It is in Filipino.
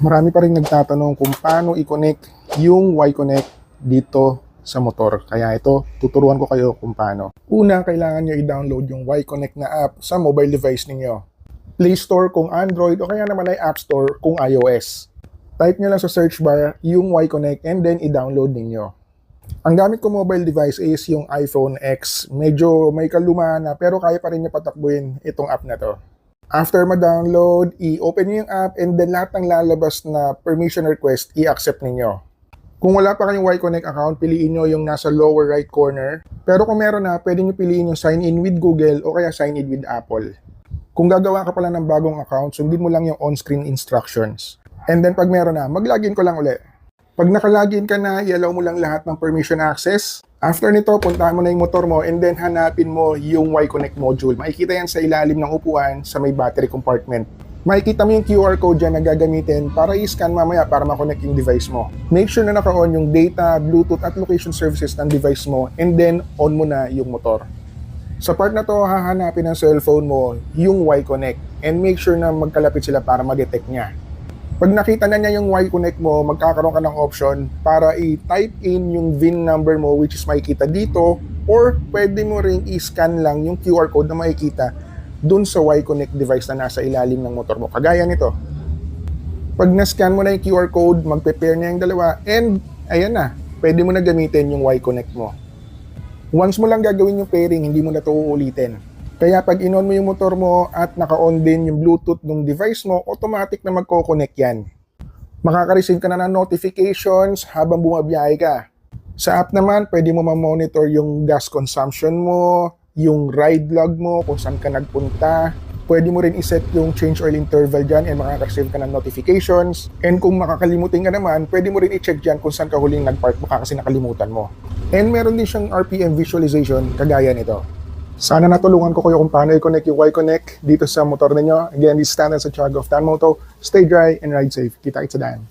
Marami pa rin nagtatanong kung paano i-connect yung Y-Connect dito sa motor. Kaya ito, tuturuan ko kayo kung paano. Una, kailangan nyo i-download yung Y-Connect na app sa mobile device ninyo. Play Store kung Android o kaya naman ay App Store kung iOS. Type nyo lang sa search bar yung Y-Connect and then i-download ninyo. Ang gamit ko mobile device is yung iPhone X. Medyo may kaluma na pero kaya pa rin niya patakbuhin itong app na to. After ma-download, i-open niyo yung app and then lahat ng lalabas na permission request, i-accept ninyo. Kung wala pa kayong Y-Connect account, piliin nyo yung nasa lower right corner. Pero kung meron na, pwede nyo piliin yung sign in with Google o kaya sign in with Apple. Kung gagawa ka pala ng bagong account, sundin mo lang yung on-screen instructions. And then pag meron na, mag-login ko lang ulit. Pag naka-login ka na, i-allow mo lang lahat ng permission access. After nito, puntahan mo na yung motor mo and then hanapin mo yung Y-Connect module. Makikita yan sa ilalim ng upuan sa may battery compartment. Makikita mo yung QR code dyan na gagamitin para i-scan mamaya para ma-connect yung device mo. Make sure na naka-on yung data, Bluetooth at location services ng device mo and then on mo na yung motor. Sa part na to, hahanapin ng cellphone mo yung Y-Connect and make sure na magkalapit sila para ma-detect niya. Pag nakita na niya yung Y-Connect mo, magkakaroon ka ng option para i-type in yung VIN number mo which is makikita dito or pwede mo ring i-scan lang yung QR code na makikita dun sa Y-Connect device na nasa ilalim ng motor mo. Kagaya nito. Pag na-scan mo na yung QR code, mag-prepare niya yung dalawa and ayan na, pwede mo na gamitin yung Y-Connect mo. Once mo lang gagawin yung pairing, hindi mo na ito uulitin. Kaya pag in-on mo yung motor mo at naka-on din yung Bluetooth ng device mo, automatic na magko-connect yan. Makaka-receive ka na ng notifications habang bumabiyahe ka. Sa app naman, pwede mo ma-monitor yung gas consumption mo, yung ride log mo, kung saan ka nagpunta. Pwede mo rin iset yung change oil interval dyan and makaka-receive ka ng notifications. And kung makakalimutin ka naman, pwede mo rin i-check dyan kung saan ka huling nag-park baka kasi nakalimutan mo. And meron din siyang RPM visualization kagaya nito. Sana natulungan ko kayo kung paano i-connect yung Y-Connect dito sa motor ninyo. Again, this is Stan sa Tiago of Tanmoto. Stay dry and ride safe. Kita-kits sa daan.